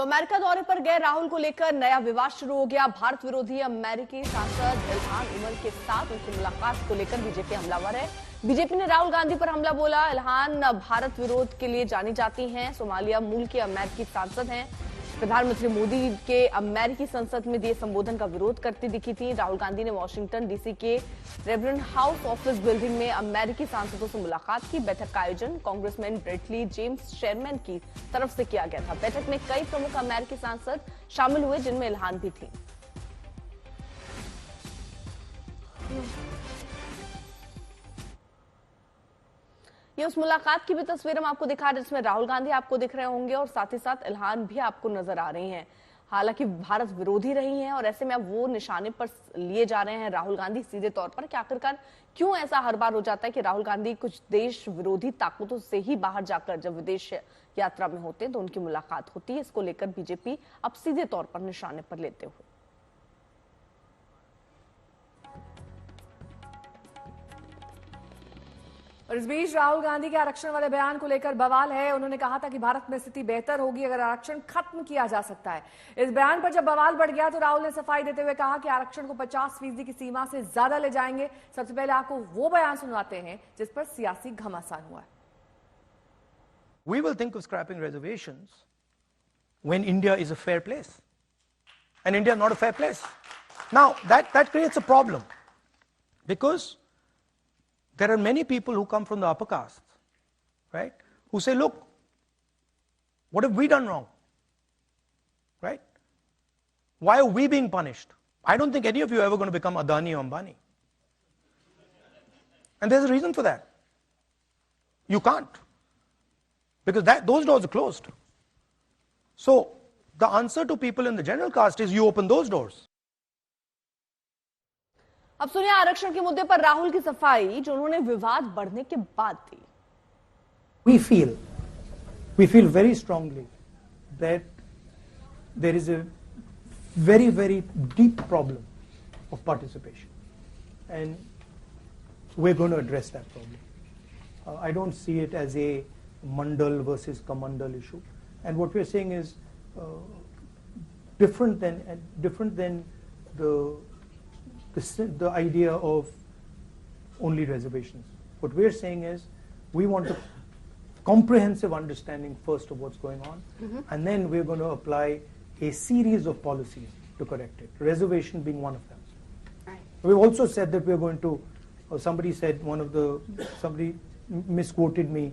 तो अमेरिका दौरे पर गए राहुल को लेकर नया विवाद शुरू हो गया। भारत विरोधी अमेरिकी सांसद इल्हान उमर के साथ उनकी मुलाकात को लेकर बीजेपी हमलावर है। बीजेपी ने राहुल गांधी पर हमला बोला। इल्हान भारत विरोध के लिए जानी जाती हैं, सोमालिया मूल के अमेरिकी सांसद हैं। प्रधानमंत्री मोदी के अमेरिकी संसद में दिए संबोधन का विरोध करती दिखी थी। राहुल गांधी ने वॉशिंगटन डीसी के रेवरेंड हाउस ऑफिस बिल्डिंग में अमेरिकी सांसदों से मुलाकात की। बैठक का आयोजन कांग्रेसमैन ब्रेटली जेम्स शेरमैन की तरफ से किया गया था। बैठक में कई प्रमुख अमेरिकी सांसद शामिल हुए, जिनमें इल्हान भी थी। ये उस मुलाकात की भी तस्वीर हम आपको दिखा रहे हैं जिसमें राहुल गांधी आपको दिख रहे होंगे और साथ ही साथ इल्हान भी आपको नजर आ रही हैं। हालांकि भारत विरोधी रही हैं और ऐसे में अब वो निशाने पर लिए जा रहे हैं राहुल गांधी सीधे तौर पर कि आखिरकार क्यों ऐसा हर बार हो जाता है कि राहुल गांधी कुछ देश विरोधी ताकतों से ही बाहर जाकर जब विदेश यात्रा में होते हैं तो उनकी मुलाकात होती है। इसको लेकर बीजेपी अब सीधे तौर पर निशाने पर लेते हुए और इस बीच राहुल गांधी के आरक्षण वाले बयान को लेकर बवाल है। उन्होंने कहा था कि भारत में स्थिति बेहतर होगी अगर आरक्षण खत्म किया जा सकता है। इस बयान पर जब बवाल बढ़ गया तो राहुल ने सफाई देते हुए कहा कि आरक्षण को 50% की सीमा से ज्यादा ले जाएंगे। सबसे पहले आपको वो बयान सुनवाते हैं जिस पर सियासी घमासान हुआ है। We will think of scrapping reservations when India is a fair place, and India is not a fair place. Now that creates a problem because there are many people who come from the upper castes, right, who say, look, what have we done wrong, right? Why are we being punished? I don't think any of you are ever going to become Adani or Ambani. And there's a reason for that. You can't. Because those doors are closed. So the answer to people in the general caste is you open those doors. अब सुनिए आरक्षण के मुद्दे पर राहुल की सफाई जो उन्होंने विवाद बढ़ने के बाद दी। We feel very strongly that there is a very, very deep problem of participation, and we're going to address that problem. I don't see it as a mandal versus kamandal issue, and what we're saying is different than the idea of only reservations. What we're saying is we want a comprehensive understanding first of what's going on, and then we're going to apply a series of policies to correct it, reservation being one of them. Right. We've also said that we're going to, somebody misquoted me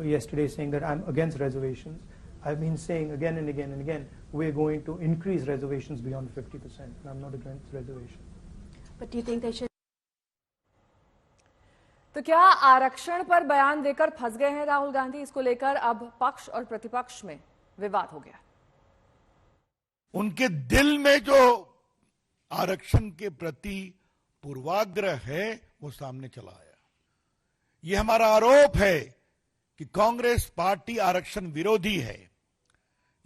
yesterday saying that I'm against reservations. I've been saying again and again and again, we're going to increase reservations beyond 50%, and I'm not against reservations. But do you think they should? तो क्या आरक्षण पर बयान देकर फंस गए हैं राहुल गांधी? इसको लेकर अब पक्ष और प्रतिपक्ष में विवाद हो गया। उनके दिल में जो आरक्षण के प्रति पूर्वाग्रह है वो सामने चला आया। ये हमारा आरोप है कि कांग्रेस पार्टी आरक्षण विरोधी है।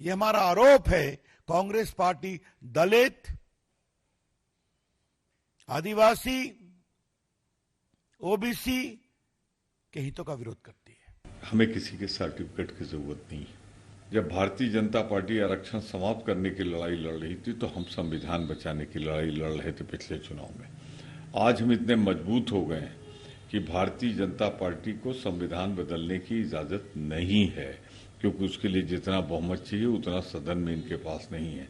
ये हमारा आरोप है कांग्रेस पार्टी दलित, आदिवासी, ओबीसी के हितों का विरोध करती है। हमें किसी के सर्टिफिकेट की जरूरत नहीं है। जब भारतीय जनता पार्टी आरक्षण समाप्त करने की लड़ाई लड़ रही थी तो हम संविधान बचाने की लड़ाई लड़ रहे थे पिछले चुनाव में। आज हम इतने मजबूत हो गए हैं कि भारतीय जनता पार्टी को संविधान बदलने की इजाजत नहीं है, क्योंकि उसके लिए जितना बहुमत चाहिए उतना सदन में इनके पास नहीं है।